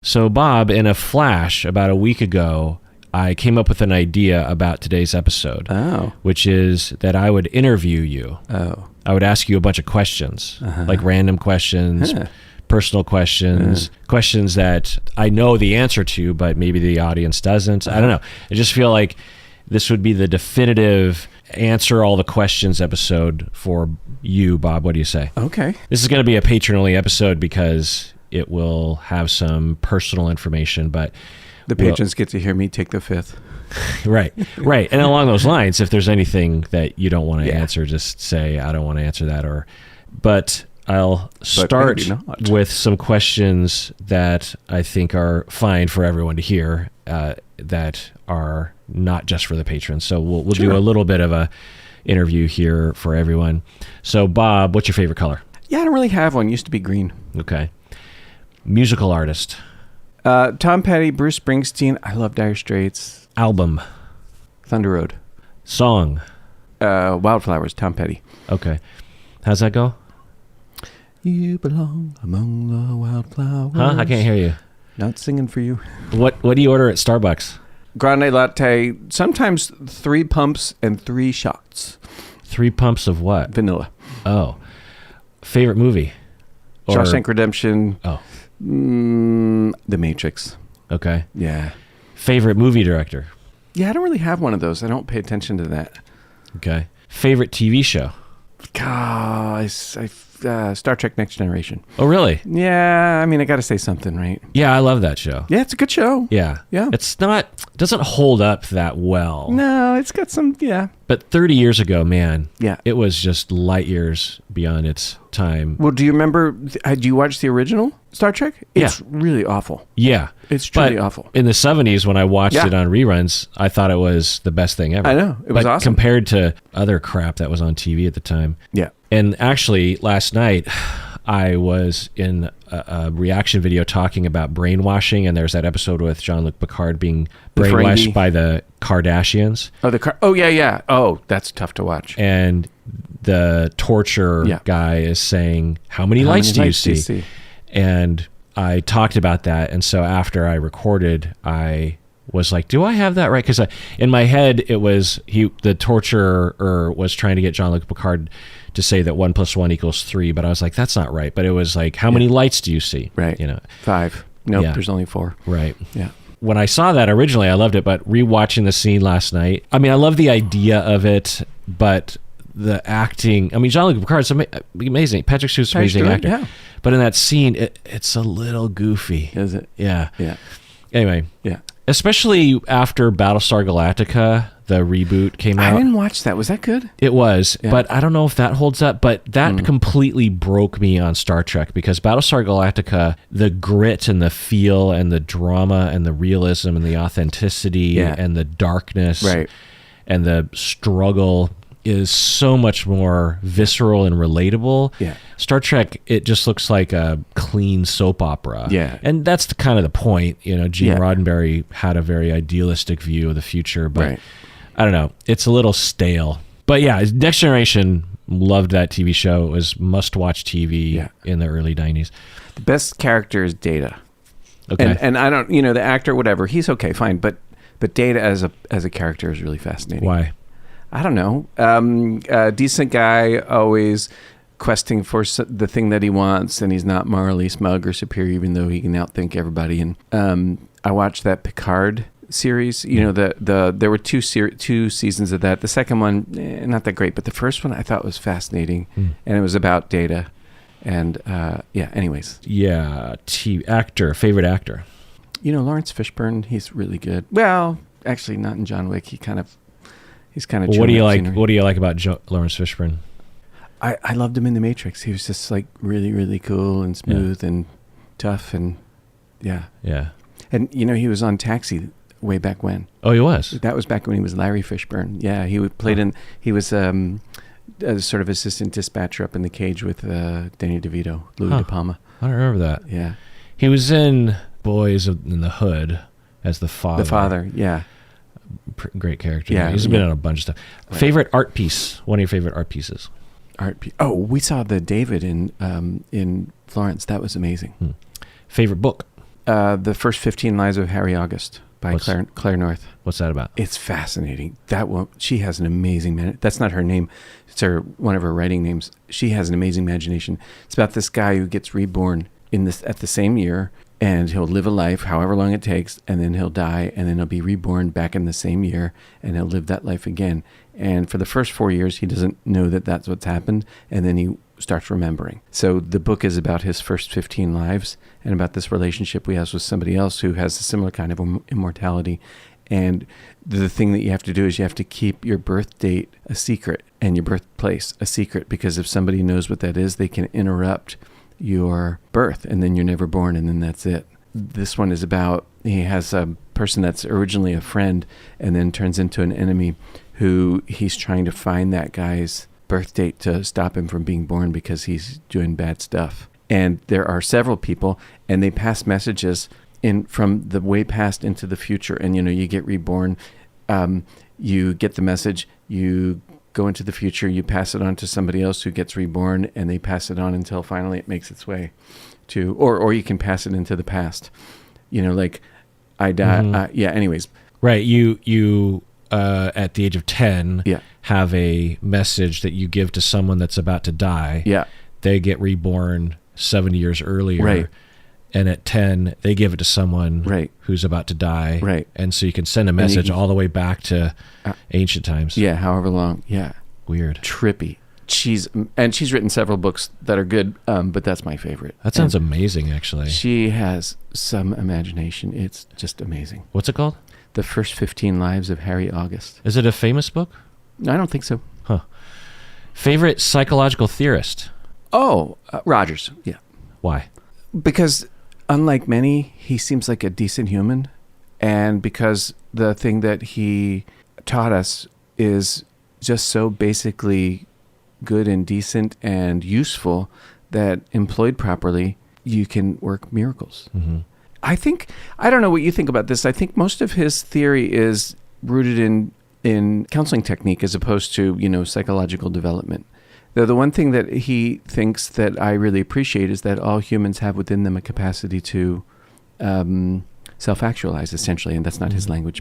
So, Bob, in a flash about a week ago, I came up with an idea about today's episode, which is that I would interview you. I would ask you a bunch of questions, like random questions, personal questions, questions that I know the answer to, but maybe the audience doesn't. I don't know. I just feel like this would be the definitive answer all the questions episode for you, Bob. What do you say? Okay. This is going to be a patron-only episode because it will have some personal information, but the patrons get to hear me take the fifth. Right. And along those lines, if there's anything that you don't want to answer, just say, I don't want to answer that. But I'll start with some questions that I think are fine for everyone to hear, that are not just for the patrons. So we'll do a little bit of a interview here for everyone. So, Bob, what's your favorite color? Yeah, I don't really have one. Used to be green. Okay. Musical artist. Tom Petty, Bruce Springsteen. I love Dire Straits. Album. Thunder Road. Song. Wildflowers, Tom Petty. Okay. How's that go? You belong among the wildflowers. Huh? I can't hear you. Not singing for you. What do you order at Starbucks? Grande latte, sometimes 3 pumps and 3 shots. 3 pumps of what? Vanilla. Oh. Favorite movie? Shawshank Redemption. Oh. The Matrix. Okay. Yeah. Favorite movie director? Yeah, I don't really have one of those. I don't pay attention to that. Okay. Favorite TV show? God, Star Trek Next Generation. Oh, really? Yeah, I mean, I got to say something, right? Yeah, I love that show. Yeah, it's a good show. Yeah. Yeah. Doesn't hold up that well. No, it's got some, But 30 years ago, man, yeah, it was just light years beyond its time. Well, do you remember, do you watch the original Star Trek? It's really awful. Yeah. It's truly awful. In the 70s, when I watched it on reruns, I thought it was the best thing ever. I know. It was awesome. Compared to other crap that was on TV at the time. Yeah. And actually, last night, I was in a reaction video talking about brainwashing, and there's that episode with Jean-Luc Picard being brainwashed by the Kardashians. Oh, yeah. Oh, that's tough to watch. And the torture guy is saying, how many lights do you see? And I talked about that, and so after I recorded, I was like, do I have that right? Because in my head, it was the torturer was trying to get Jean-Luc Picard to say that 1 + 1 = 3, but I was like, that's not right. But it was like, how many lights do you see? Right. 5. Nope, there's only 4. Right. Yeah. When I saw that originally, I loved it, but rewatching the scene last night, I mean, I love the idea of it, but the acting, I mean, Jean-Luc Picard's amazing. Patrick Stewart's an amazing actor. Yeah. But in that scene, it's a little goofy. Is it? Yeah. Yeah. Anyway. Yeah. Especially after Battlestar Galactica, the reboot came out. I didn't watch that. Was that good? It was, but I don't know if that holds up. But that completely broke me on Star Trek, because Battlestar Galactica, the grit and the feel and the drama and the realism and the authenticity and the darkness and the struggle is so much more visceral and relatable. Yeah. Star Trek, it just looks like a clean soap opera. Yeah. And that's kind of the point. Gene Roddenberry had a very idealistic view of the future, but I don't know. It's a little stale. But yeah, Next Generation, loved that TV show. It was must-watch TV in the early 90s. The best character is Data. Okay. And I don't, the actor, whatever, he's okay, fine. But Data as a character is really fascinating. Why? I don't know. A decent guy, always questing for the thing that he wants, and he's not morally smug or superior, even though he can outthink everybody. And I watched that Picard series. There were two seasons of that. The second one, not that great, but the first one I thought was fascinating, and it was about Data. And anyways. Yeah, favorite actor. Lawrence Fishburne, he's really good. Well, actually, not in John Wick. He's kind of. What do you like? What do you like about Lawrence Fishburne? I loved him in The Matrix. He was just like really, really cool and smooth and tough, and yeah. And he was on Taxi way back when. Oh, he was. That was back when he was Larry Fishburne. Yeah, he played in. He was a sort of assistant dispatcher up in the cage with Danny DeVito, Louis De Palma. I don't remember that. Yeah, he was in Boys in the Hood as the father. The father, yeah. Great character. Yeah, he's been on a bunch of stuff. Right. Favorite art piece? One of your favorite art pieces? Oh, we saw the David in Florence. That was amazing. Favorite book? The First 15 Lives of Harry August by Claire North. What's that about? It's fascinating. That one, she has an amazing that's not her name. It's one of her writing names. She has an amazing imagination. It's about this guy who gets reborn at the same year, and he'll live a life, however long it takes, and then he'll die, and then he'll be reborn back in the same year, and he'll live that life again. And for the first 4 years, he doesn't know that that's what's happened, and then he starts remembering. So the book is about his first 15 lives and about this relationship he has with somebody else who has a similar kind of immortality. And the thing that you have to do is you have to keep your birth date a secret and your birthplace a secret, because if somebody knows what that is, they can interrupt your birth, and then you're never born, and then that's it. This one is about, he has a person that's originally a friend and then turns into an enemy, who he's trying to find that guy's birth date to stop him from being born because he's doing bad stuff. And there are several people, and they pass messages from the way past into the future. And, you get reborn, you get the message, you go into the future, you pass it on to somebody else who gets reborn, and they pass it on until finally it makes its way to, or you can pass it into the past. Like I die. Mm-hmm. Anyways. Right. You at the age of 10, yeah, have a message that you give to someone that's about to die. Yeah. They get reborn 70 years earlier. Right. And at 10, they give it to someone right. who's about to die. Right. And so you can send a message all the way back to ancient times. Yeah, however long. Yeah. Weird. Trippy. She's written several books that are good, but that's my favorite. That sounds amazing, actually. She has some imagination. It's just amazing. What's it called? The First 15 Lives of Harry August. Is it a famous book? I don't think so. Huh. Favorite psychological theorist? Oh, Rogers. Yeah. Why? Because unlike many, he seems like a decent human. And because the thing that he taught us is just so basically good and decent and useful that employed properly, you can work miracles. Mm-hmm. I don't know what you think about this. I think most of his theory is rooted in counseling technique as opposed to, psychological development. Though the one thing that he thinks that I really appreciate is that all humans have within them a capacity to self-actualize, essentially, and that's not his language,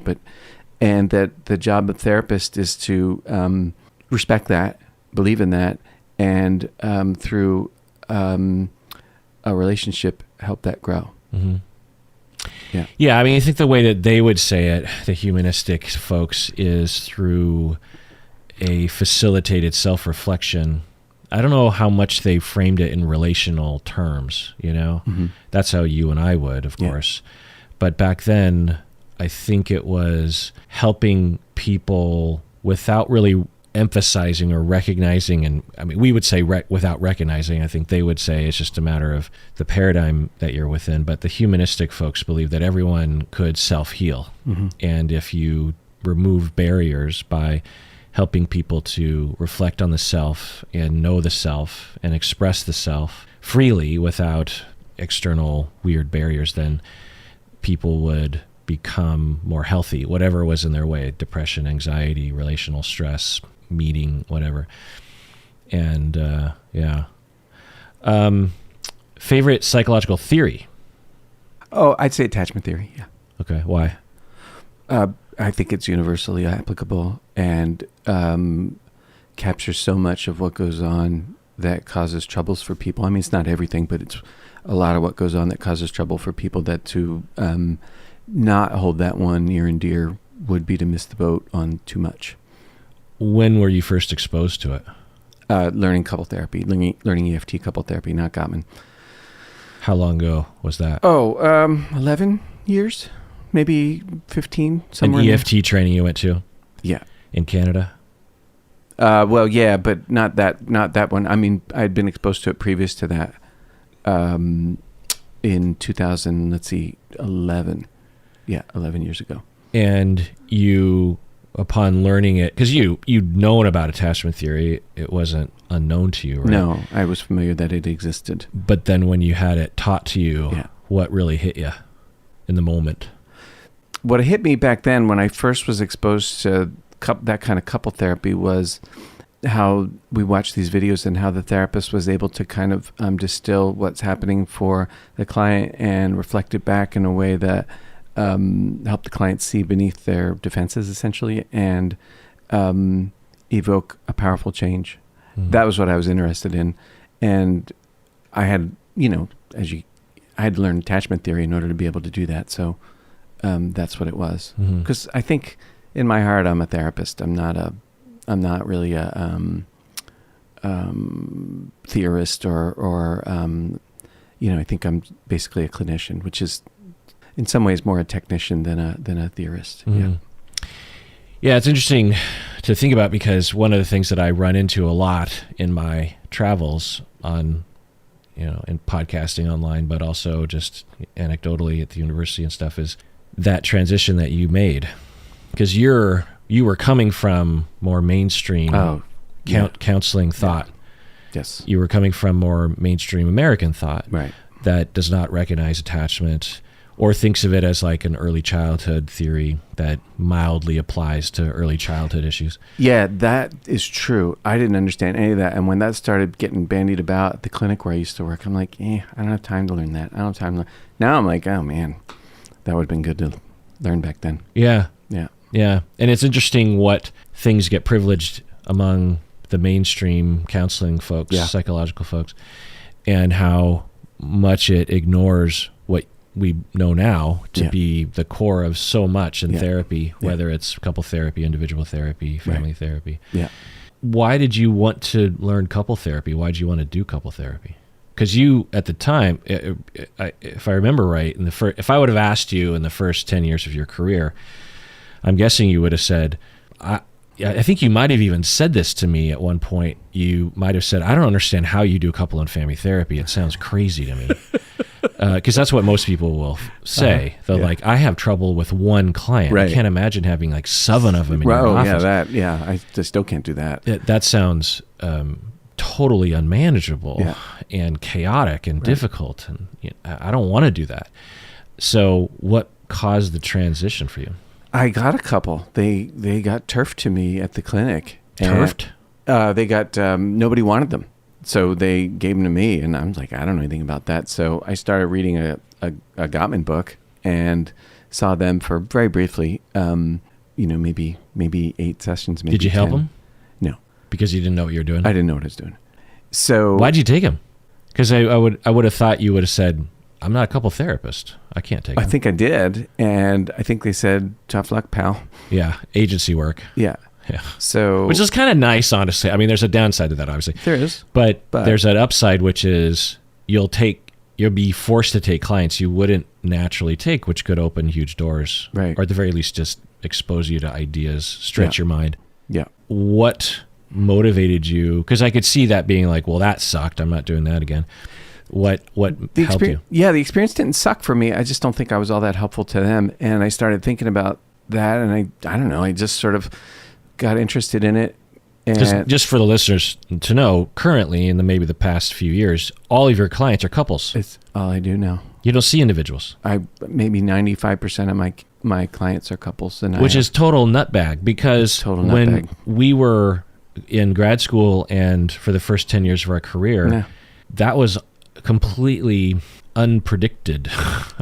and that the job of therapist is to respect that, believe in that, and through a relationship, help that grow. Mm-hmm. Yeah. Yeah, I mean, I think the way that they would say it, the humanistic folks, is through a facilitated self-reflection. I don't know how much they framed it in relational terms, Mm-hmm. That's how you and I would, of course. But back then, I think it was helping people without really emphasizing or recognizing, and I mean, we would say without recognizing. I think they would say it's just a matter of the paradigm that you're within. But the humanistic folks believe that everyone could self-heal. Mm-hmm. And if you remove barriers by helping people to reflect on the self and know the self and express the self freely without external weird barriers, then people would become more healthy, whatever was in their way: depression, anxiety, relational stress, meeting, whatever. And favorite psychological theory? Oh, I'd say attachment theory. Yeah. Okay. Why? I think it's universally applicable and captures so much of what goes on that causes troubles for people. I mean, it's not everything, but it's a lot of what goes on that causes trouble for people, that to not hold that one near and dear would be to miss the boat on too much. When were you first exposed to it? Learning couple therapy, learning EFT couple therapy, not Gottman. How long ago was that? 11 years, maybe 15, somewhere. An EFT training you went to? Yeah. In Canada? Well, yeah, but not that one. I mean, I'd been exposed to it previous to that. In 2011. Yeah, 11 years ago. And you, upon learning it, because you'd known about attachment theory, it wasn't unknown to you, right? No, I was familiar that it existed. But then when you had it taught to you, what really hit you in the moment? What hit me back then when I first was exposed to that kind of couple therapy was how we watched these videos and how the therapist was able to kind of distill what's happening for the client and reflect it back in a way that helped the client see beneath their defenses, essentially, and evoke a powerful change. Mm-hmm. That was what I was interested in. And I had, I had to learn attachment theory in order to be able to do that. So that's what it was. Because I think in my heart, I'm a therapist. I'm not really a theorist or I think I'm basically a clinician, which is in some ways more a technician than a theorist. Mm-hmm. Yeah, it's interesting to think about, because one of the things that I run into a lot in my travels in podcasting online, but also just anecdotally at the university and stuff, is that transition that you made. Because you were coming from more mainstream counseling thought. Yeah. Yes. You were coming from more mainstream American thought. Right. That does not recognize attachment or thinks of it as like an early childhood theory that mildly applies to early childhood issues. Yeah, that is true. I didn't understand any of that. And when that started getting bandied about at the clinic where I used to work, I'm like, I don't have time to learn that. I don't have time to learn. Now I'm like, oh man, that would have been good to learn back then. Yeah. Yeah. Yeah. And it's interesting what things get privileged among the mainstream counseling folks, psychological folks, and how much it ignores what we know now to be the core of so much in therapy, whether it's couple therapy, individual therapy, family therapy. Yeah. Why did you want to learn couple therapy? Why did you want to do couple therapy? Because you, at the time, if I remember right, if I would have asked you in the first 10 years of your career, I'm guessing you would have said, I think you might have even said this to me at one point. You might have said, I don't understand how you do couple and family therapy. It sounds crazy to me. Because that's what most people will say. They're like, I have trouble with one client. Right. I can't imagine having like 7 of them in your office. I just still can't do that. That sounds totally unmanageable and chaotic and difficult. And I don't want to do that. So what caused the transition for you? I got a couple. They got turfed to me at the clinic. Turfed? They got, nobody wanted them. So they gave them to me, and I'm like, I don't know anything about that. So I started reading a Gottman book and saw them for very briefly, maybe 8 sessions. Maybe Did you 10. help them? No. Because you didn't know what you were doing? I didn't know what I was doing. So why'd you take them? Because I would have thought you would have said, I'm not a couple therapist. I can't take them. I think I did, and I think they said, tough luck, pal. Yeah, agency work. Yeah. Yeah. So, which is kind of nice, honestly. I mean, there's a downside to that, obviously. There is. But there's that upside, which is you'll be forced to take clients you wouldn't naturally take, which could open huge doors. Right. Or at the very least, just expose you to ideas, stretch your mind. Yeah. What motivated you? Because I could see that being like, well, that sucked. I'm not doing that again. What helped you? Yeah, the experience didn't suck for me. I just don't think I was all that helpful to them. And I started thinking about that, and I don't know, I just sort of got interested in it. And just for the listeners to know, currently, in maybe the past few years, all of your clients are couples. It's all I do now. You don't see individuals. Maybe 95% of my clients are couples. Which is total nutbag, because when we were in grad school and for the first 10 years of our career, that was completely unpredicted.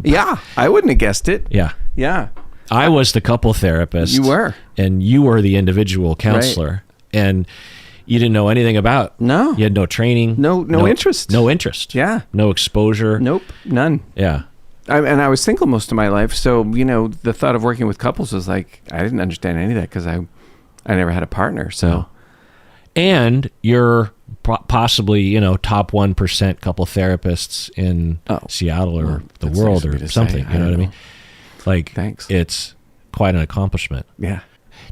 Yeah, I wouldn't have guessed it. Yeah. Yeah. I was the couple therapist. You were. And you were the individual counselor. Right. And you didn't know anything about. No. You had no training. No interest. No interest. Yeah. No exposure. Nope. None. Yeah. And I was single most of my life. So, the thought of working with couples was like, I didn't understand any of that because I never had a partner. So. No. And you're possibly, top 1% couple therapists in Seattle or the world or something. You know what I mean? Like, thanks. It's quite an accomplishment. Yeah.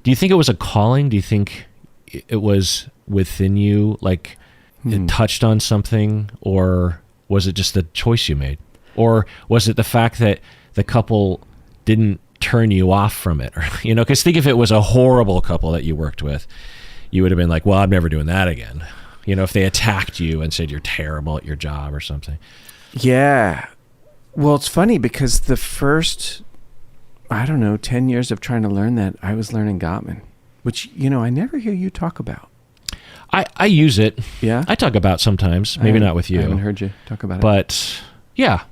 Do you think it was a calling? Do you think it was within you, like it touched on something, or was it just the choice you made? Or was it the fact that the couple didn't turn you off from it? Or, because think if it was a horrible couple that you worked with, you would have been like, well, I'm never doing that again. If they attacked you and said you're terrible at your job or something. Yeah. Well, it's funny because the first, 10 years of trying to learn that, I was learning Gottman, which, I never hear you talk about. I use it. Yeah? I talk about sometimes, maybe not with you. I haven't heard you talk about it. But yeah,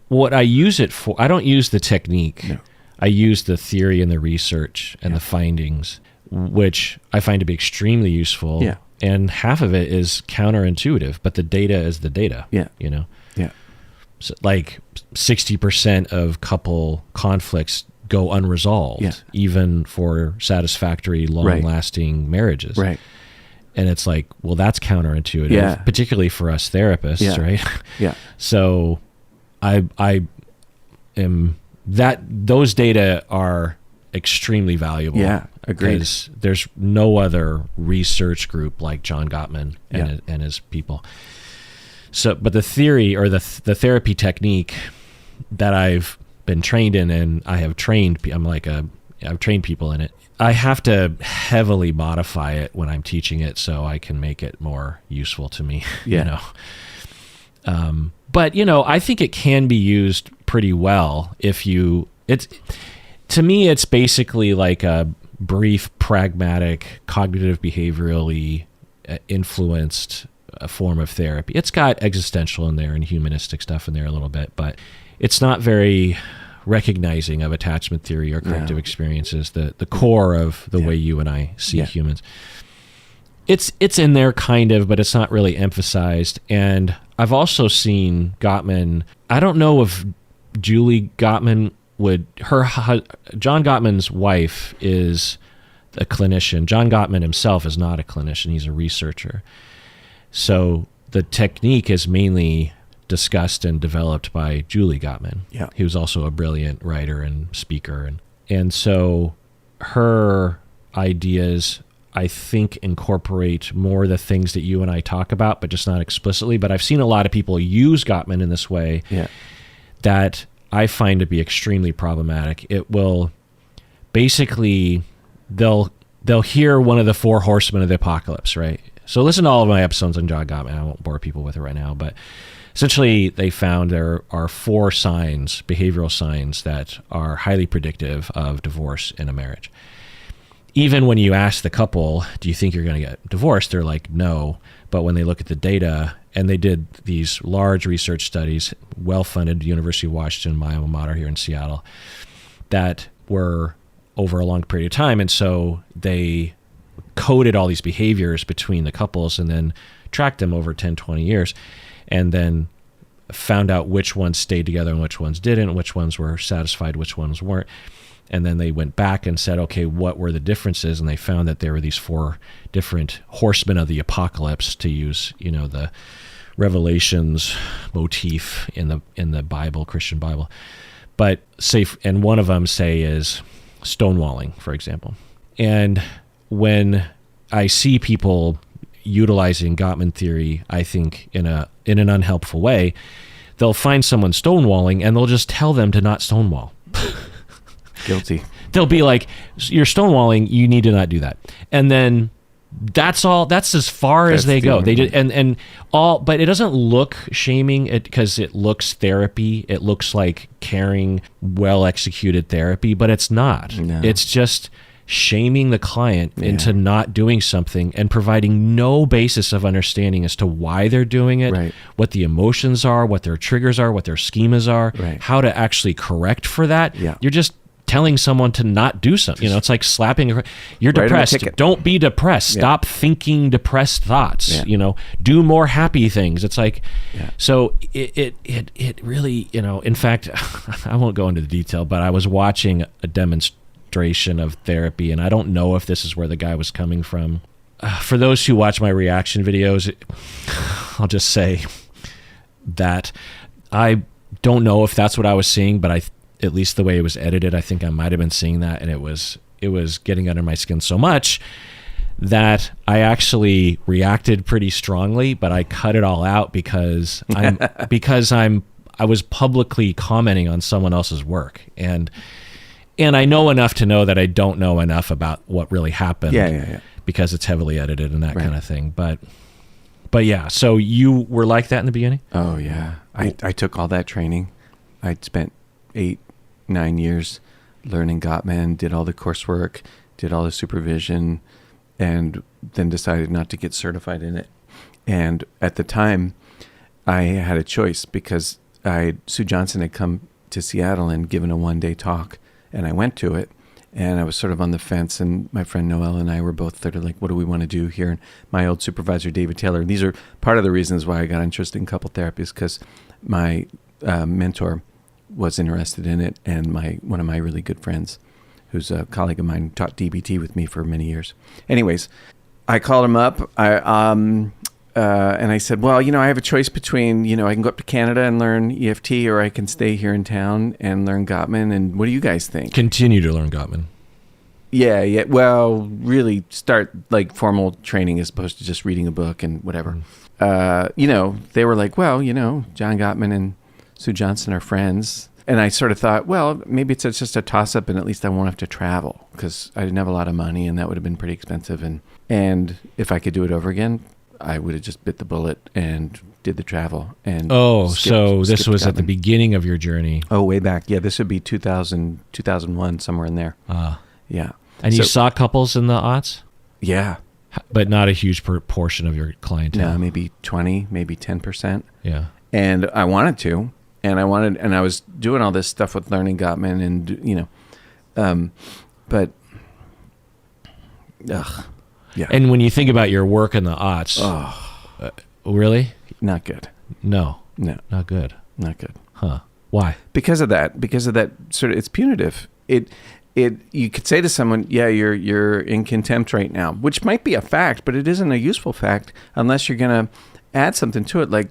what I use it for, I don't use the technique. No. I use the theory and the research and the findings, which I find to be extremely useful. Yeah. And half of it is counterintuitive, but the data is the data. Yeah. You know? Yeah. So like 60% of couple conflicts go unresolved, even for satisfactory, long-lasting marriages. Right. And it's like, well, that's counterintuitive, particularly for us therapists, right? Yeah. So I am those data are extremely valuable. Yeah, agreed. Because there's no other research group like John Gottman and his people. So, but the theory or the therapy technique that I've been trained in, and I have trained, I've trained people in it. I have to heavily modify it when I'm teaching it so I can make it more useful to me. Yeah. You know? But I think it can be used pretty well to me, it's basically like a brief, pragmatic, cognitive, behaviorally influenced form of therapy. It's got existential in there and humanistic stuff in there a little bit, but it's not very recognizing of attachment theory or corrective experiences, the core of the way you and I see humans. It's in there kind of, but it's not really emphasized. And I've also seen Gottman, I don't know if Julie Gottman John Gottman's wife is a clinician. John Gottman himself is not a clinician. He's a researcher. So the technique is mainly discussed and developed by Julie Gottman. Yeah. He was also a brilliant writer and speaker. And so her ideas, I think, incorporate more the things that you and I talk about, but just not explicitly. But I've seen a lot of people use Gottman in this way that I find to be extremely problematic. It will basically, they'll hear one of the four horsemen of the apocalypse, right? So listen to all of my episodes on John Gottman. I won't bore people with it right now, but essentially they found there are four signs, behavioral signs, that are highly predictive of divorce in a marriage. Even when you ask the couple, do you think you're going to get divorced? They're like, no. But when they look at the data, and they did these large research studies, well-funded, University of Washington, my alma mater here in Seattle, that were over a long period of time. And so they coded all these behaviors between the couples and then tracked them over 10, 20 years, and then found out which ones stayed together and which ones didn't, which ones were satisfied, which ones weren't. And then they went back and said, okay, what were the differences? And they found that there were these four different horsemen of the apocalypse, to use, the Revelations motif in the Bible, Christian Bible. But and one of them is stonewalling, for example. And when I see people utilizing Gottman theory, I think in an unhelpful way, they'll find someone stonewalling and they'll just tell them to not stonewall. Guilty. They'll be like, you're stonewalling, you need to not do that. And then that's as far as they go. They did, but it doesn't look shaming because it looks therapy. It looks like caring, well executed therapy, but it's not. No. It's just shaming the client into not doing something and providing no basis of understanding as to why they're doing it, what the emotions are, what their triggers are, what their schemas are, how to actually correct for that. Yeah. You're just telling someone to not do something. It's like slapping. You're depressed. Don't be depressed. Stop thinking depressed thoughts. Do more happy things. It's like, so it really, in fact, I won't go into the detail, but I was watching a demonstration of therapy, and I don't know if this is where the guy was coming from. For those who watch my reaction videos, I'll just say that I don't know if that's what I was seeing, but at least the way it was edited, I think I might have been seeing that, and it was getting under my skin so much that I actually reacted pretty strongly, but I cut it all out because I was publicly commenting on someone else's work, and I know enough to know that I don't know enough about what really happened, because it's heavily edited and that kind of thing. But yeah, so you were like that in the beginning? Oh yeah, I took all that training. I spent 8-9 years learning Gottman, did all the coursework, did all the supervision, and then decided not to get certified in it. And at the time, I had a choice because Sue Johnson had come to Seattle and given a one-day talk, and I went to it, and I was sort of on the fence, and my friend Noelle and I were both sort of like, what do we want to do here? And my old supervisor, David Taylor, these are part of the reasons why I got interested in couple therapy, is because my mentor was interested in it, and one of my really good friends, who's a colleague of mine, taught DBT with me for many years. Anyways, I called him up, and I said, well, I have a choice between, I can go up to Canada and learn EFT, or I can stay here in town and learn Gottman. And what do you guys think? Continue to learn Gottman. Yeah. Well, really start like formal training as opposed to just reading a book and whatever. They were like, well, John Gottman and Sue Johnson are friends. And I sort of thought, well, maybe it's just a toss-up, and at least I won't have to travel, because I didn't have a lot of money, and that would have been pretty expensive. And if I could do it over again, I would have just bit the bullet and did the travel. And so this was Gottman at the beginning of your journey. Oh, way back. Yeah, this would be 2000, 2001, somewhere in there. Yeah. And you saw couples in the aughts? Yeah. But not a huge portion of your clientele. No, maybe 20, maybe 10%. Yeah. And I wanted to. And I was doing all this stuff with learning Gottman, and but yeah. And when you think about your work in the aughts, really? Not good. No, not good. Not good. Huh? Why? Because of that sort of, it's punitive. You could say to someone, yeah, you're in contempt right now, which might be a fact, but it isn't a useful fact unless you're going to add something to it. Like,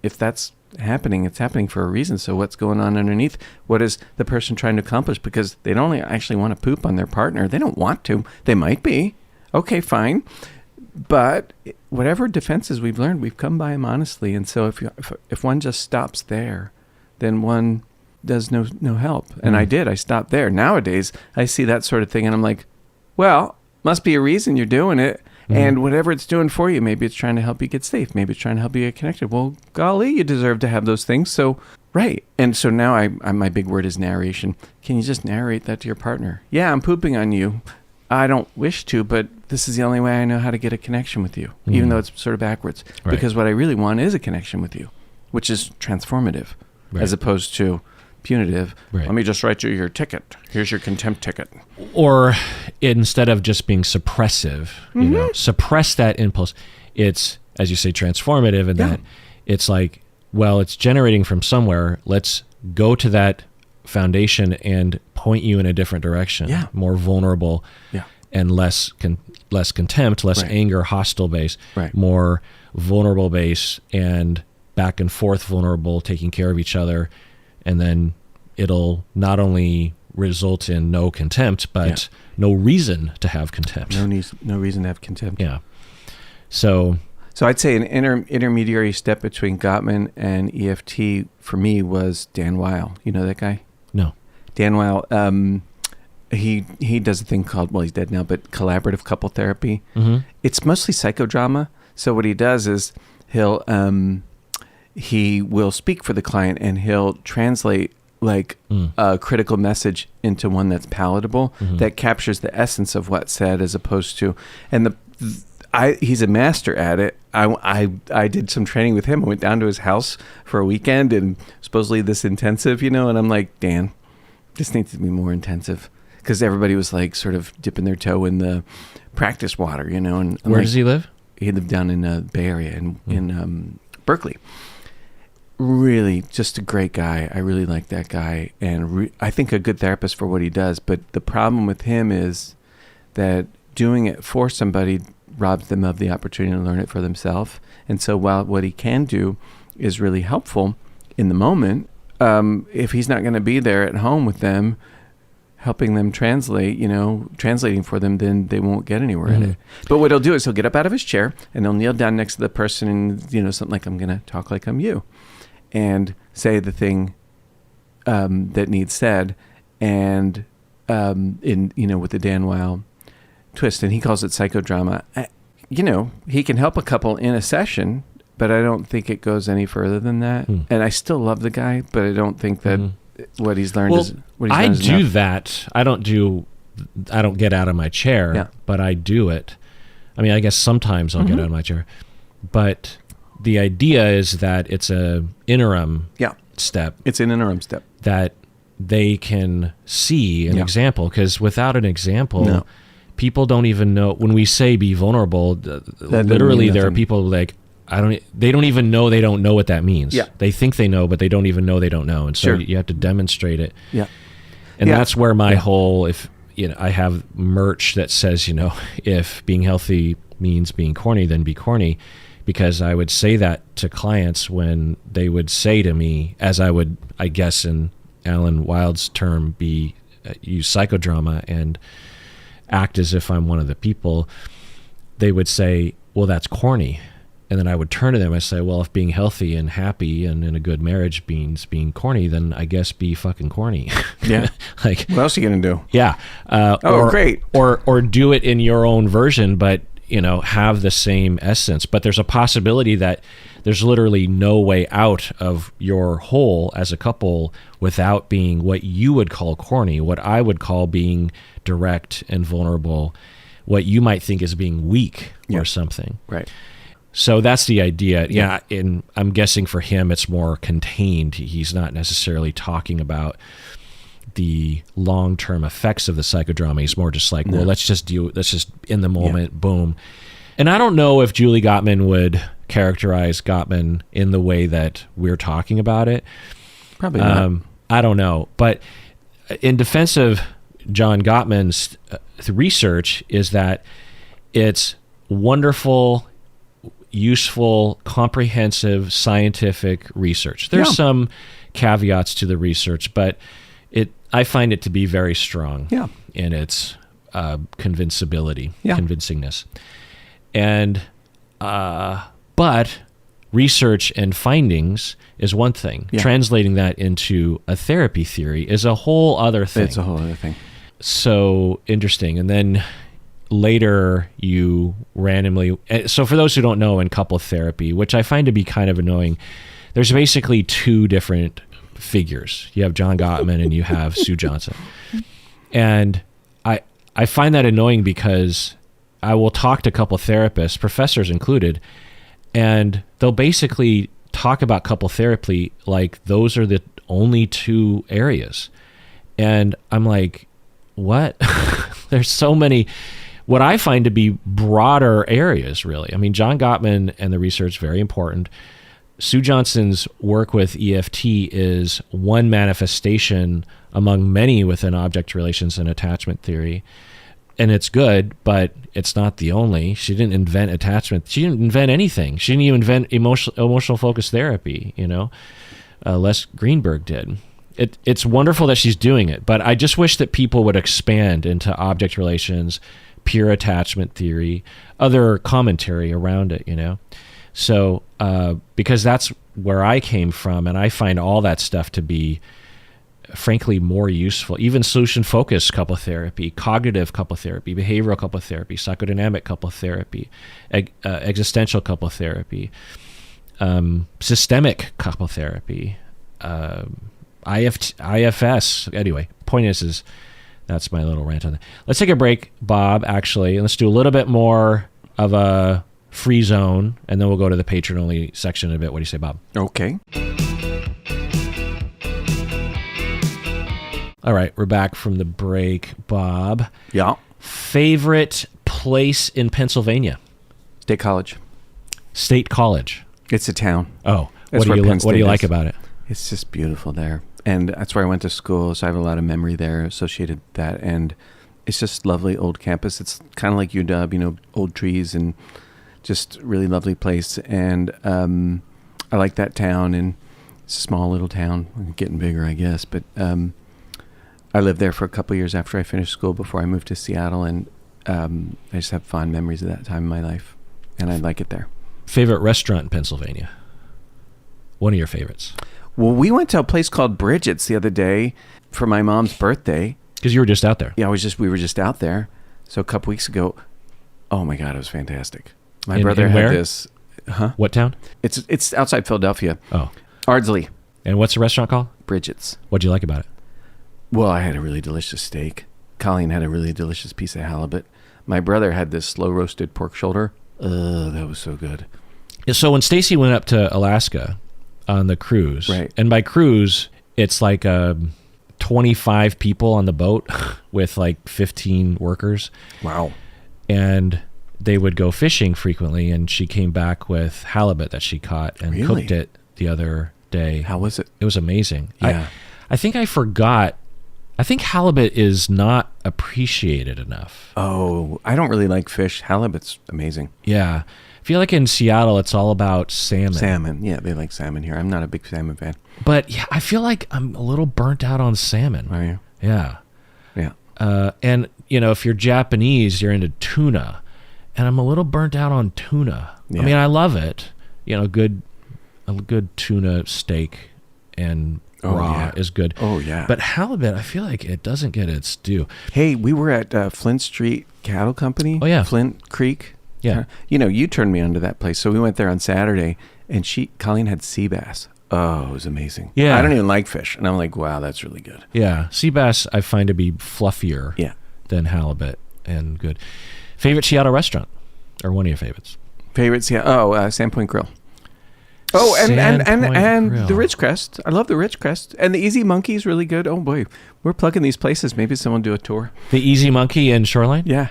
if that's happening, it's happening for a reason. So what's going on underneath? What is the person trying to accomplish? Because they don't actually want to poop on their partner. They don't want to. They might be. Okay, fine. But whatever defenses we've learned, we've come by them honestly. And so if one just stops there, then one does no help. And I did. I stopped there. Nowadays, I see that sort of thing, and I'm like, well, must be a reason you're doing it. And whatever it's doing for you, maybe it's trying to help you get safe. Maybe it's trying to help you get connected. Well, golly, you deserve to have those things. So, right. And so now my big word is narration. Can you just narrate that to your partner? Yeah, I'm pooping on you. I don't wish to, but this is the only way I know how to get a connection with you, even though it's sort of backwards. Right. Because what I really want is a connection with you, which is transformative, as opposed to punitive. Right. Let me just write you your ticket. Here's your contempt ticket. Or instead of just being suppressive, suppress that impulse. It's, as you say, transformative in that it's like, well, it's generating from somewhere. Let's go to that foundation and point you in a different direction. Yeah. More vulnerable and less contempt, less anger, hostile base, more vulnerable base and back and forth vulnerable, taking care of each other. And then it'll not only result in no contempt, but no reason to have contempt. No reason to have contempt. Yeah. So I'd say an intermediary step between Gottman and EFT for me was Dan Weil. You know that guy? No. Dan Weil, he does a thing called, well, he's dead now, but collaborative couple therapy. Mm-hmm. It's mostly psychodrama. So what he does is he will speak for the client, and he'll translate like a critical message into one that's palatable, that captures the essence of what's said, as opposed to, and he's a master at it. I did some training with him. I went down to his house for a weekend, and supposedly this intensive, and I'm like, Dan, this needs to be more intensive, because everybody was like sort of dipping their toe in the practice water, and where does he live? He lived down in the Bay Area in Berkeley. Really just a great guy. I really like that guy, and I think a good therapist for what he does. But the problem with him is that doing it for somebody robs them of the opportunity to learn it for themselves. And so while what he can do is really helpful in the moment, if he's not going to be there at home with them, helping them translate, translating for them, then they won't get anywhere in it. But what he'll do is he'll get up out of his chair, and he'll kneel down next to the person and, something like, I'm going to talk like I'm you, and say the thing that needs said, and with the Dan Weil twist, and he calls it psychodrama. He can help a couple in a session, but I don't think it goes any further than that. And I still love the guy, but I don't think that what he's learned is what he's learned is enough. That. I don't get out of my chair, but I do it. I mean, I guess sometimes I'll get out of my chair, but the idea is that it's a interim step. It's an interim step that they can see an example, because without an example, people don't even know. When we say be vulnerable, literally there are people like, they don't even know they don't know what that means. Yeah. They think they know, but they don't even know they don't know. And so you have to demonstrate it. Yeah. And that's where my whole, I have merch that says, if being healthy means being corny, then be corny. Because I would say that to clients when they would say to me, as I would, I guess in Alan Wilde's term, use psychodrama and act as if I'm one of the people, they would say, well, that's corny. And then I would turn to them and say, well, if being healthy and happy and in a good marriage means being corny, then I guess be fucking corny. Yeah. Like, what else are you going to do? Yeah. Great. Or do it in your own version, but have the same essence. But there's a possibility that there's literally no way out of your hole as a couple without being what you would call corny, what I would call being direct and vulnerable, what you might think is being weak or something. Right. So that's the idea. Yeah. And I'm guessing for him, it's more contained. He's not necessarily talking about the long-term effects of the psychodrama. He's more just like, well, let's just in the moment, boom. And I don't know if Julie Gottman would characterize Gottman in the way that we're talking about it. Probably not. I don't know. But in defense of John Gottman's research is that it's wonderful, useful, comprehensive scientific research. There's some caveats to the research, but I find it to be very strong in its convincingness. And but research and findings is one thing. Yeah. Translating that into a therapy theory is a whole other thing. It's a whole other thing. So interesting. And then later you randomly... So for those who don't know, in couple therapy, which I find to be kind of annoying, there's basically two different figures. You have John Gottman and you have Sue Johnson. And I find that annoying because I will talk to couple therapists, professors included, and they'll basically talk about couple therapy like those are the only two areas. And I'm like, what? There's so many, what I find to be broader areas, really. I mean, John Gottman and the research, very important. Sue Johnson's work with EFT is one manifestation among many within object relations and attachment theory. And it's good, but it's not the only. She didn't invent attachment. She didn't invent anything. She didn't even invent emotional focused therapy, Les Greenberg did. It's wonderful that she's doing it, but I just wish that people would expand into object relations, pure attachment theory, other commentary around it, So, because that's where I came from, and I find all that stuff to be, frankly, more useful. Even solution-focused couple therapy, cognitive couple therapy, behavioral couple therapy, psychodynamic couple therapy, existential couple therapy, systemic couple therapy, IFS. Anyway, point is that's my little rant on that. Let's take a break, Bob, actually, and let's do a little bit more of a free zone, and then we'll go to the patron-only section in a bit. What do you say, Bob? Okay. All right, we're back from the break, Bob. Yeah. Favorite place in Pennsylvania? State College. State College. It's a town. Oh, what do you like about it? It's just beautiful there. And that's where I went to school, so I have a lot of memory there associated with that. And it's just lovely old campus. It's kind of like UW, old trees and just really lovely place. And I like that town, and it's a small little town, getting bigger, I guess. But I lived there for a couple of years after I finished school before I moved to Seattle, and I just have fond memories of that time in my life, and I like it there. Favorite restaurant in Pennsylvania? One of your favorites? Well, we went to a place called Bridget's the other day for my mom's birthday. Because you were just out there. Yeah, we were just out there. So a couple weeks ago, oh my God, it was fantastic. My brother in had where? this. Huh? What town? It's outside Philadelphia. Oh. Ardsley. And what's the restaurant called? Bridget's. What'd you like about it? Well, I had a really delicious steak. Colleen had a really delicious piece of halibut. My brother had this slow roasted pork shoulder. That was so good. So when Stacy went up to Alaska on the cruise, right. And by cruise, it's like 25 people on the boat with like 15 workers. Wow. And they would go fishing frequently, and she came back with halibut that she caught and cooked it the other day. How was it? It was amazing. Yeah. I think I forgot. I think halibut is not appreciated enough. Oh, I don't really like fish. Halibut's amazing. Yeah. I feel like in Seattle, it's all about salmon. Salmon. Yeah, they like salmon here. I'm not a big salmon fan. But yeah, I feel like I'm a little burnt out on salmon. Are you? Yeah. Yeah. And, if you're Japanese, you're into tuna. And I'm a little burnt out on tuna. Yeah. I mean, I love it. A good tuna steak and raw is good. Oh, yeah. But halibut, I feel like it doesn't get its due. Hey, we were at Flint Street Cattle Company. Oh, yeah. Flint Creek. Yeah. You turned me onto that place. So we went there on Saturday, and Colleen had sea bass. Oh, it was amazing. Yeah. I don't even like fish. And I'm like, wow, that's really good. Yeah. Sea bass I find to be fluffier than halibut and good. Favorite Seattle restaurant? Or one of your favorites? Favorites, yeah. Oh, Sandpoint Grill. Oh, and Grill. the Ridgecrest. I love the Ridgecrest. And the Easy Monkey is really good. Oh, boy. We're plugging these places. Maybe someone do a tour. The Easy Monkey in Shoreline? Yeah.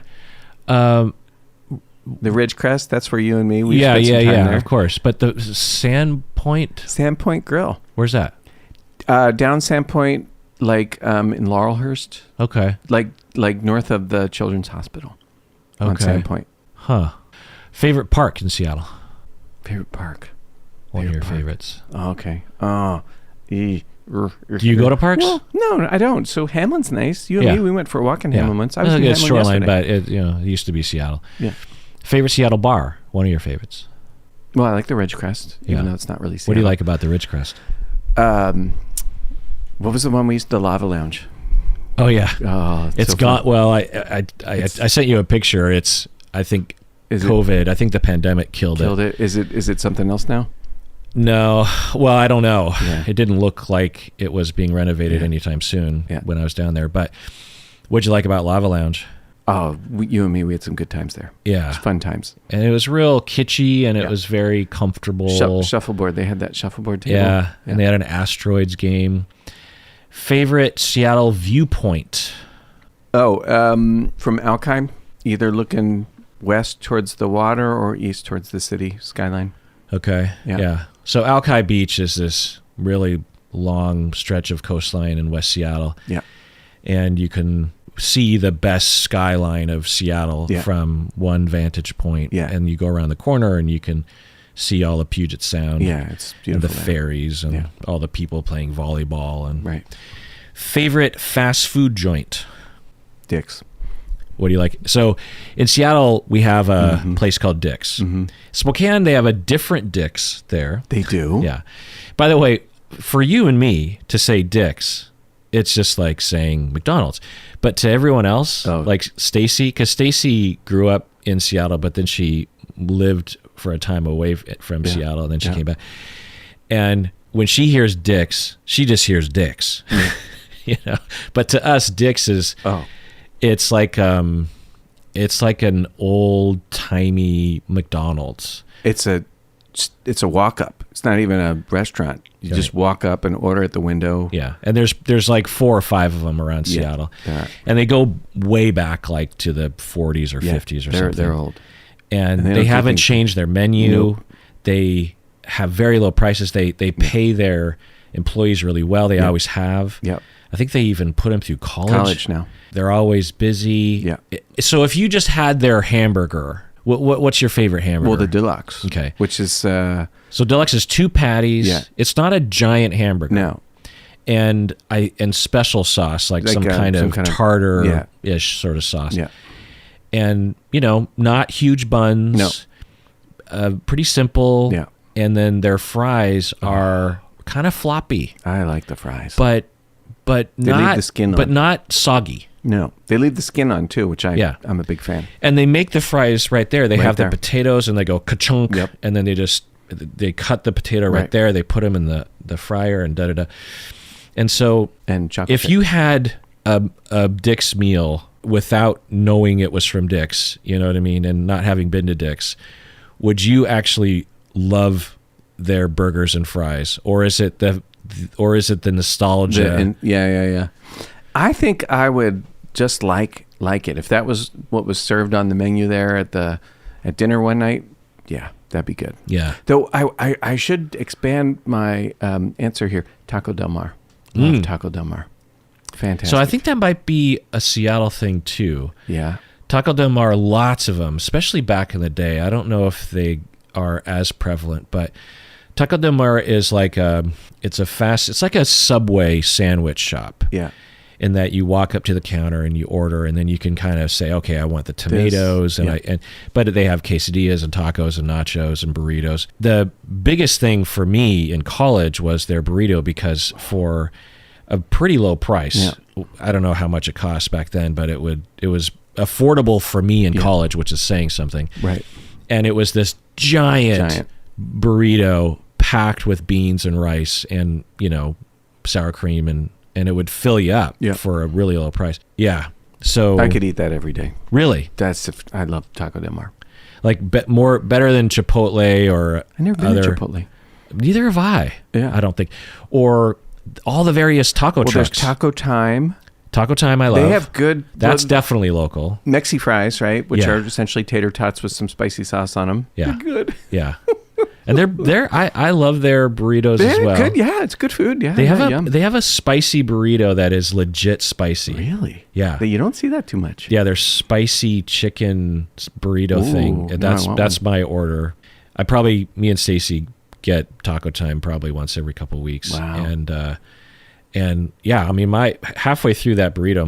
The Ridgecrest, that's where you and me, we spent some time there. Of course. But the Sandpoint Grill. Where's that? Down Sandpoint, like in Laurelhurst. Okay. Like north of the Children's Hospital. Okay. On Sandpoint. Huh. Favorite park in Seattle? Favorite park. One of your favorites. Oh, okay. Do you go to parks? Well, no, I don't. So Hamlin's nice. You and me, we went for a walk in Hamlin once. I was in Hamlin Shoreline, yesterday. but it used to be Seattle. Yeah. Favorite Seattle bar? One of your favorites? Well, I like the Ridgecrest, even though it's not really Seattle. What do you like about the Ridgecrest? What was the one we used? The Lava Lounge. Oh yeah. Oh, it's so gone. Well, I sent you a picture. I think COVID. I think the pandemic killed it. Is it something else now? No. Well, I don't know. Yeah. It didn't look like it was being renovated anytime soon when I was down there. But what'd you like about Lava Lounge? Oh, you and me, we had some good times there. Yeah. It was fun times. And it was real kitschy, and it was very comfortable. Shuffleboard. They had that shuffleboard table. Yeah. And they had an asteroids game. Favorite Seattle viewpoint? Oh, from Alki, either looking west towards the water or east towards the city skyline. Okay. Yeah. So Alki Beach is this really long stretch of coastline in West Seattle. Yeah. And you can see the best skyline of Seattle from one vantage point. Yeah. And you go around the corner and you can see all of Puget Sound. Yeah, it's beautiful. And the ferries and all the people playing volleyball. And right. Favorite fast food joint? Dick's. What do you like? So in Seattle, we have a place called Dick's. Mm-hmm. Spokane, they have a different Dick's there. They do? Yeah. By the way, for you and me to say Dick's, it's just like saying McDonald's. But to everyone else, like Stacy, because Stacy grew up in Seattle, but then she lived for a time away from Seattle, and then she came back. And when she hears Dick's, she just hears Dick's. But to us, Dick's is... It's like an old timey McDonald's. It's a walk up. It's not even a restaurant. You just walk up and order at the window. Yeah, and there's like 4 or 5 of them around Seattle, and they go way back like to the 40s or 50s or something. They're old, and they haven't changed their menu. Nope. They have very low prices. They pay their employees really well. They always have. Yep. I think they even put them through college now. They're always busy. Yeah. So if you just had their hamburger, what's your favorite hamburger? Well, the deluxe. Okay. Which is... so deluxe is 2 patties. Yeah. It's not a giant hamburger. No. And special sauce, like some kind of tartar-ish sort of sauce. Yeah. And, not huge buns. No. Pretty simple. Yeah. And then their fries are kind of floppy. I like the fries. But they leave the skin on. But not soggy. No, they leave the skin on too, which I'm a big fan. And they make the fries right there. They have the potatoes, and they go ka-chunk, and then they cut the potato right there. They put them in the fryer and da-da-da. And so and if you had a Dick's meal without knowing it was from Dick's, you know what I mean, and not having been to Dick's, would you actually love their burgers and fries, or is it the nostalgia? Yeah. I think I would just like it if that was what was served on the menu there at dinner one night. Yeah, that'd be good. Yeah. Though I should expand my answer here. Taco Del Mar. Love Taco Del Mar. Fantastic. So I think that might be a Seattle thing too. Yeah. Taco Del Mar, lots of them, especially back in the day. I don't know if they are as prevalent, but Taco Del Mar is like it's like a Subway sandwich shop. Yeah. In that you walk up to the counter and you order, and then you can kind of say, okay, I want the tomatoes, but they have quesadillas and tacos and nachos and burritos. The biggest thing for me in college was their burrito, because for a pretty low price, I don't know how much it cost back then, but it was affordable for me in college, which is saying something. Right. And it was this giant burrito packed with beans and rice and, sour cream, and it would fill you up for a really low price. Yeah. So I could eat that every day. Really? I love Taco Del Mar. Like better than Chipotle or I never been to Chipotle. Neither have I. Yeah. I don't think. Or all the various taco trucks. There's Taco Time. Taco Time I love. They have good. That's definitely local. Mexi fries, right? Which are essentially tater tots with some spicy sauce on them. Yeah. They're good. Yeah. And I love their burritos as well. Good. Yeah, it's good food. Yeah. They have a spicy burrito that is legit spicy. Really? Yeah. But you don't see that too much. Yeah, their spicy chicken burrito thing. That's my order. Me and Stacy get Taco Time probably once every couple of weeks. Wow. And yeah, I mean, halfway through that burrito,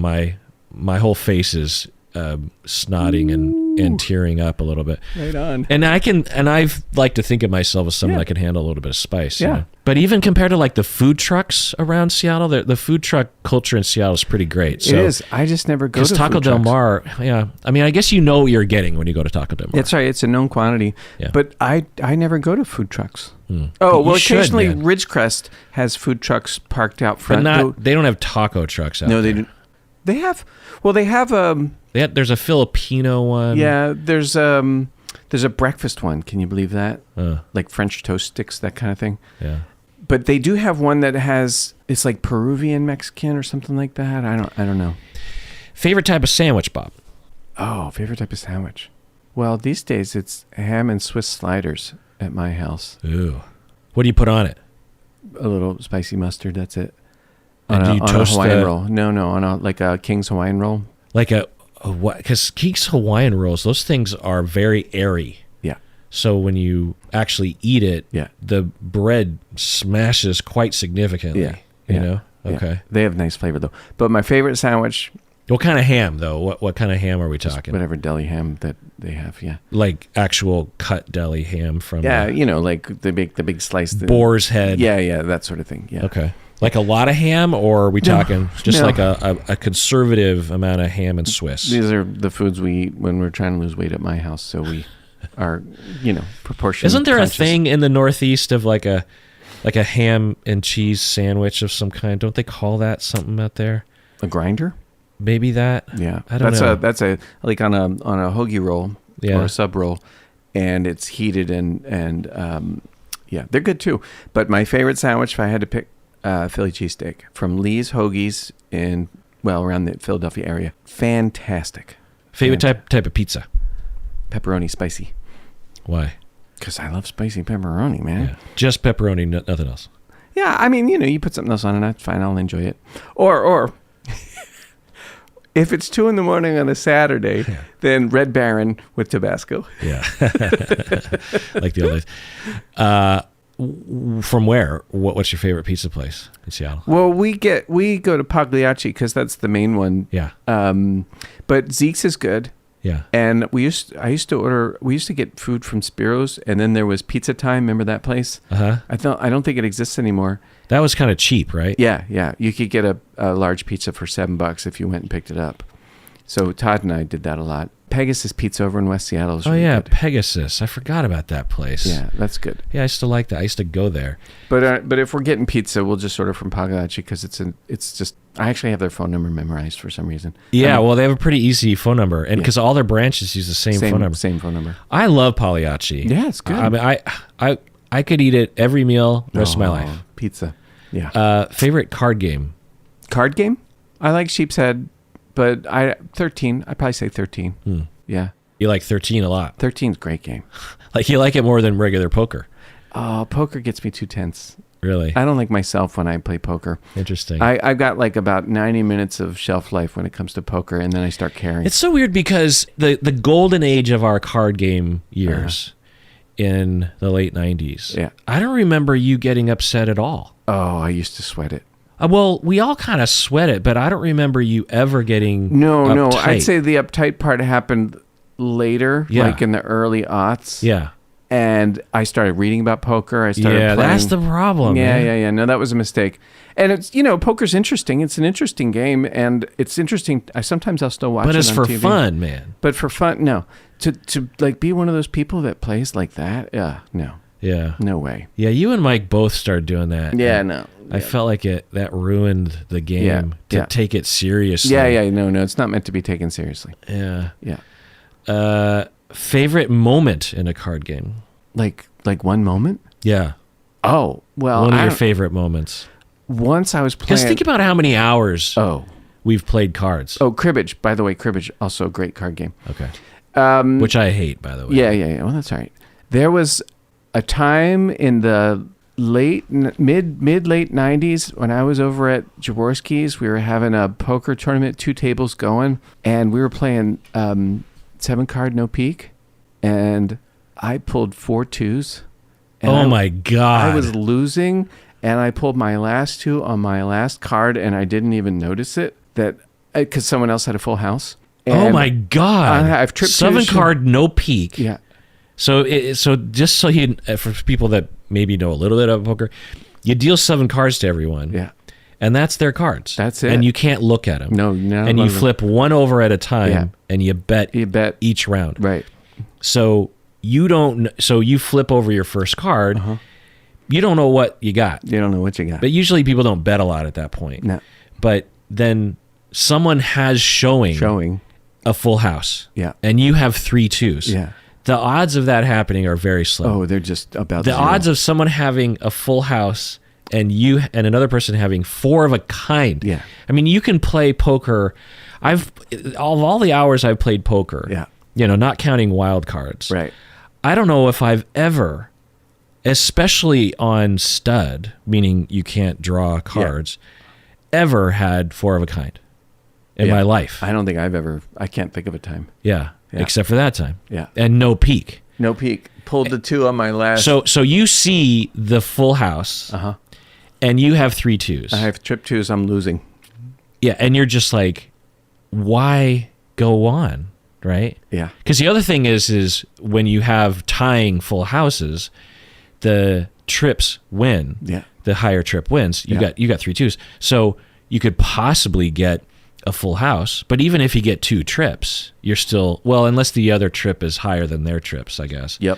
my whole face is snotting and tearing up a little bit. Right on. And I've like to think of myself as someone that can handle a little bit of spice. Yeah. You know? But even compared to like the food trucks around Seattle, the food truck culture in Seattle is pretty great. So, it is. I just never go to Taco food Del trucks. Mar. Yeah. I mean, I guess you know what you're getting when you go to Taco Del Mar. That's right. It's a known quantity. Yeah. But I never go to food trucks. Oh, well, occasionally Ridgecrest has food trucks parked out front. But they don't have taco trucks out there. No, they don't. They have. Well, they have. There's a Filipino one. Yeah, there's a breakfast one. Can you believe that? Like French toast sticks, that kind of thing. Yeah. But they do have one that it's like Peruvian Mexican or something like that. I don't know. Favorite type of sandwich, Bob? Oh, favorite type of sandwich. Well, these days it's ham and Swiss sliders at my house. Ooh. What do you put on it? A little spicy mustard. That's it. And do you toast a Hawaiian roll? No, on a King's Hawaiian roll. Like what? Because King's Hawaiian rolls, those things are very airy. Yeah. So when you actually eat it, the bread smashes quite significantly. Yeah. You know? Yeah. Okay. They have nice flavor though. But my favorite sandwich. What kind of ham though? What kind of ham are we talking? Whatever deli ham that they have. Yeah. Like actual cut deli ham from. Yeah, like the big slice. Boar's head. Yeah, that sort of thing. Yeah. Okay. Like a lot of ham, or are we talking just like a conservative amount of ham and Swiss? These are the foods we eat when we're trying to lose weight at my house, so we are, proportionally Isn't there conscious. a thing in the Northeast of like a ham and cheese sandwich of some kind? Don't they call that something out there? A grinder? Maybe that. Yeah, I don't know. That's a like on a hoagie roll or a sub roll, and it's heated and they're good too. But my favorite sandwich, if I had to pick. Philly cheesesteak from Lee's Hoagies around the Philadelphia area. Fantastic. Favorite type of pizza? Pepperoni spicy. Why? Because I love spicy pepperoni, man. Yeah. Just pepperoni, nothing else. Yeah, I mean, you put something else on and that's fine. I'll enjoy it. Or if it's 2 a.m. on a Saturday, then Red Baron with Tabasco. Yeah. Like the old days. From where? What's your favorite pizza place in Seattle? Well, we go to Pagliacci because that's the main one. Yeah. But Zeke's is good. Yeah. And we used to get food from Spiro's, and then there was Pizza Time. Remember that place? Uh-huh. I don't think it exists anymore. That was kind of cheap, right? Yeah. You could get a large pizza for $7 if you went and picked it up. So Todd and I did that a lot. Pegasus Pizza over in West Seattle is Oh, really yeah, good. Pegasus. I forgot about that place. Yeah, that's good. Yeah, I used to like that. I used to go there. But if we're getting pizza, we'll just order from Pagliacci because it's just, I actually have their phone number memorized for some reason. Yeah, well, they have a pretty easy phone number, and because all their branches use the same phone number. Same phone number. I love Pagliacci. Yeah, it's good. I mean, I could eat it every meal the rest of my life. Pizza. Yeah. Favorite card game? Card game? I like Sheep's Head, but 13. I'd probably say 13. Yeah. You like 13 a lot. 13's a great game. Like you like it more than regular poker. Poker gets me too tense. Really? I don't like myself when I play poker. Interesting. I've got like about 90 minutes of shelf life when it comes to poker, and then I start caring. It's so weird because the golden age of our card game years in the late 90s, I don't remember you getting upset at all. Oh, I used to sweat it. Well, we all kind of sweat it, but I don't remember you ever getting No. uptight. I'd say the uptight part happened later, like in the early aughts. Yeah. And I started reading about poker. I started playing. That's the problem. Yeah. No, that was a mistake. And it's, poker's interesting. It's an interesting game, and it's interesting. Sometimes I'll still watch it on TV. But it's for fun, man. But for fun, no. To like be one of those people that plays like that, no. Yeah. No way. Yeah, you and Mike both started doing that. Yeah, no. I felt like that ruined the game to take it seriously. Yeah, no, it's not meant to be taken seriously. Yeah. Yeah. Favorite moment in a card game? Like one moment? Yeah. Oh, well. One of your favorite moments. Once I was playing. Because think about how many hours we've played cards. Oh, cribbage. By the way, cribbage, also a great card game. Okay. Which I hate, by the way. Yeah. Well, that's all right. There was a time in the late 90s when I was over at Jaworski's. We were having a poker tournament, 2 tables going, and we were playing 7-card no peek, and I pulled 4 2s. Oh my God. I was losing, and I pulled my last 2 on my last card, and I didn't even notice it because someone else had a full house. And oh my God. I've tripped 7-card no peek. Yeah. So just so for people that maybe know a little bit about poker, you deal 7 cards to everyone. Yeah. And that's their cards. That's it. And you can't look at them. No. And you flip one over at a time, and you bet each round. Right. So you flip over your first card. You don't know what you got. You don't know what you got. But usually people don't bet a lot at that point. No. But then someone has showing a full house. Yeah. And you have 3 2s. Yeah. The odds of that happening are very slim. Oh, they're just about the zero. Odds of someone having a full house and you and another person having 4 of a kind. Yeah. I mean, you can play poker. Of all the hours I've played poker, not counting wild cards. Right. I don't know if I've ever, especially on stud, meaning you can't draw cards, ever had 4 of a kind in my life. I don't think I can't think of a time. Yeah. Except for that time. Yeah. And no peek. No peek. Pulled the 2 on my last. So you see the full house. And you have 3 2s. I have trip 2s. I'm losing. Yeah. And you're just like, why go on? Right? Yeah. Because the other thing is when you have tying full houses, the trips win. Yeah. The higher trip wins. You got 3 2s. So you could possibly get a full house, but even if you get 2 trips, you're still, unless the other trip is higher than their trips, I guess. Yep.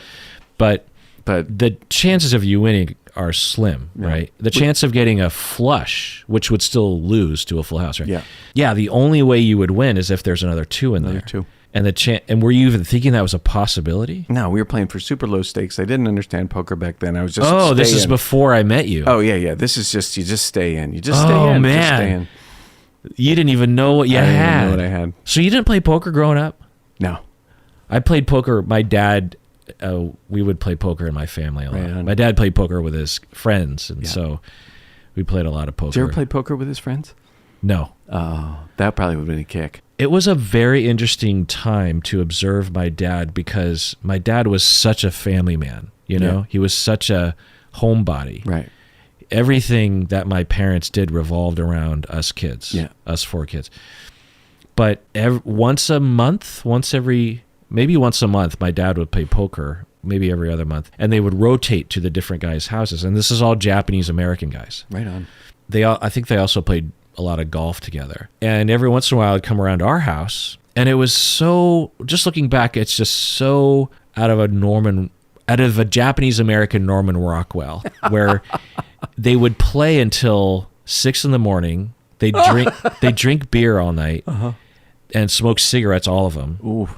But the chances of you winning are slim, right? The chance of getting a flush, which would still lose to a full house, right? Yeah. Yeah, the only way you would win is if there's another 2 in there. 2. And were you even thinking that was a possibility? No, we were playing for super low stakes. I didn't understand poker back then. I was just this is before I met you. Oh, yeah. This is just, you just stay in. You just stay in. Oh, man. Just stay in. You didn't even know what you had. I didn't know what I had. So you didn't play poker growing up? No. I played poker. My dad, we would play poker in my family a lot. Right. My dad played poker with his friends, and so we played a lot of poker. Did you ever play poker with his friends? No. Oh, that probably would have been a kick. It was a very interesting time to observe my dad because my dad was such a family man. He was such a homebody. Right. Everything that my parents did revolved around us kids, us 4 kids. But once a month, maybe once a month, my dad would play poker, maybe every other month, and they would rotate to the different guys' houses. And this is all Japanese American guys. Right on. I think they also played a lot of golf together. And every once in a while, I'd come around to our house, And it was so, just looking back, it's just so out of a Japanese American Norman Rockwell, where they would play until 6 a.m. They drink beer all night and smoke cigarettes, all of them. Ooh.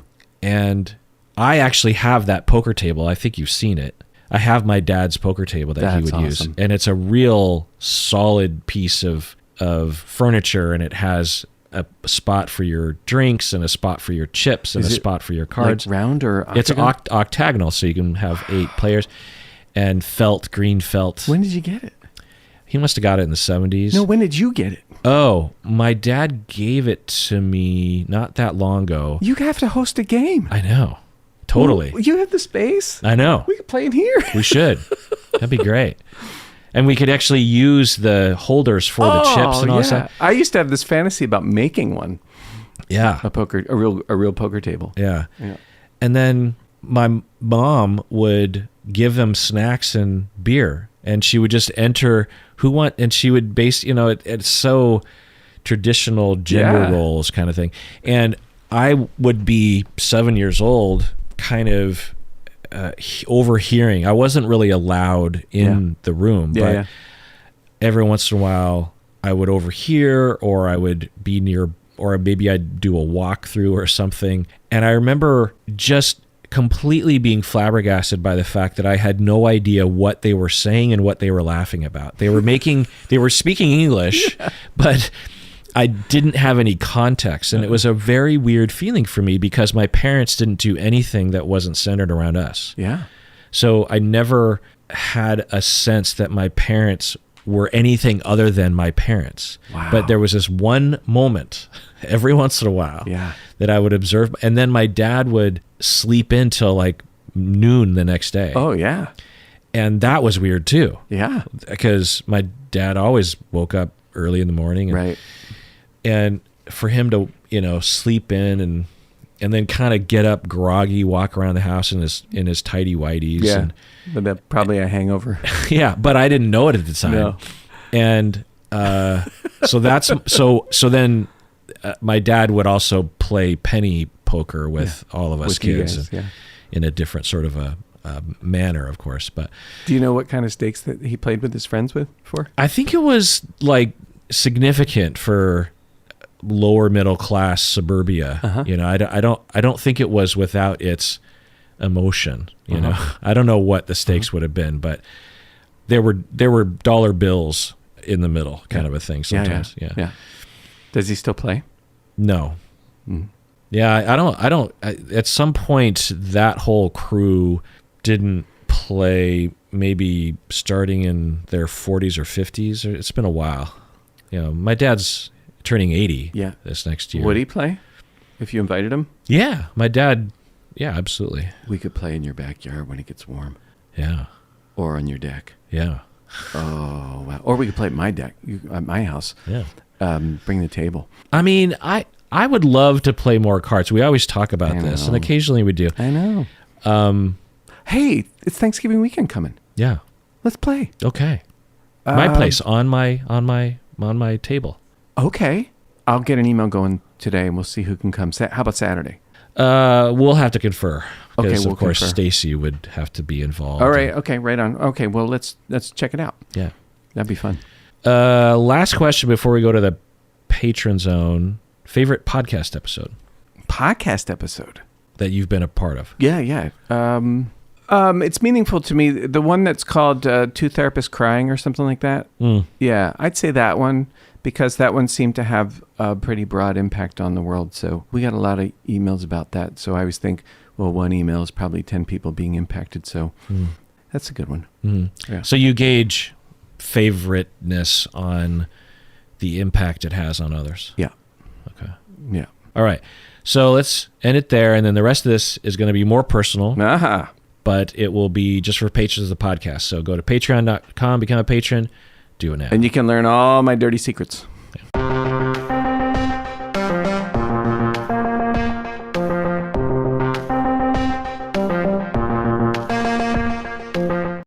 And I actually have that poker table. I think you've seen it. I have my dad's poker table that he would use, and it's a real solid piece of furniture, and it has a spot for your drinks and a spot for your chips and a spot for your cards. Like round or octagonal? It's octagonal, so you can have 8 players. And green felt. When did you get it? He must have got it in the 70s. No, when did you get it? Oh, my dad gave it to me not that long ago. You have to host a game. I know. Totally. Well, you have the space. I know. We could play in here. We should. That'd be great. And we could actually use the holders for the chips and all that. I used to have this fantasy about making one. Yeah. A real poker table. Yeah. And then my mom would give them snacks and beer, and she would just enter and she would base, it's so traditional gender roles kind of thing. And I would be 7 years old, kind of overhearing. I wasn't really allowed in the room, but every once in a while I would overhear, or I would be near, or maybe I'd do a walkthrough or something. And I remember just completely being flabbergasted by the fact that I had no idea what they were saying and what they were laughing about. They were speaking English, but I didn't have any context. And it was a very weird feeling for me because my parents didn't do anything that wasn't centered around us. Yeah. So I never had a sense that my parents were anything other than my parents. Wow. But there was this one moment every once in a while that I would observe. And then my dad would sleep in till like noon the next day. Oh, yeah. And that was weird too. Yeah. Because my dad always woke up early in the morning. Right. And for him to, sleep in and then kind of get up groggy, walk around the house in his tidy whities. Yeah. But that's probably a hangover. Yeah. But I didn't know it at the time. No. And so then my dad would also play penny poker with all of us kids in a different sort of a manner, of course. But do you know what kind of stakes that he played with his friends for? I think it was like significant for lower middle class suburbia. I don't think it was without its emotion. I don't know what the stakes would have been, but there were dollar bills in the middle, kind of a thing sometimes. Yeah. Does he still play? No. Yeah, I don't. At some point, that whole crew didn't play. Maybe starting in their 40s or 50s. It's been a while. My dad's turning 80 this next year. Would he play if you invited him? Yeah, my dad. Yeah, absolutely. We could play in your backyard when it gets warm. Yeah. Or on your deck. Yeah. Oh, wow. Or we could play at my deck, at my house. Yeah. Bring the table. I mean, I would love to play more cards. We always talk about this, and occasionally we do. I know. Hey, it's Thanksgiving weekend coming. Yeah. Let's play. Okay. My place on my table. Okay. I'll get an email going today, and we'll see who can come. How about Saturday? We'll have to confer. Because, we'll of course, confer. Stacy would have to be involved. All right. Okay. Right on. Okay. Well, let's check it out. Yeah. That'd be fun. Last question before we go to the patron zone. Favorite podcast episode? Podcast episode that you've been a part of? Yeah. It's meaningful to me. The one that's called Two Therapists Crying or something like that. Yeah, I'd say that one because that one seemed to have a pretty broad impact on the world. So we got a lot of emails about that. So I always think, well, one email is probably 10 people being impacted. So that's a good one. Yeah. So you gauge favoriteness on the impact it has on others? Yeah. Okay. Yeah. All right. So let's end it there. And then the rest of this is going to be more personal. But it will be just for patrons of the podcast. So go to patreon.com, become a patron, do it now. And you can learn all my dirty secrets.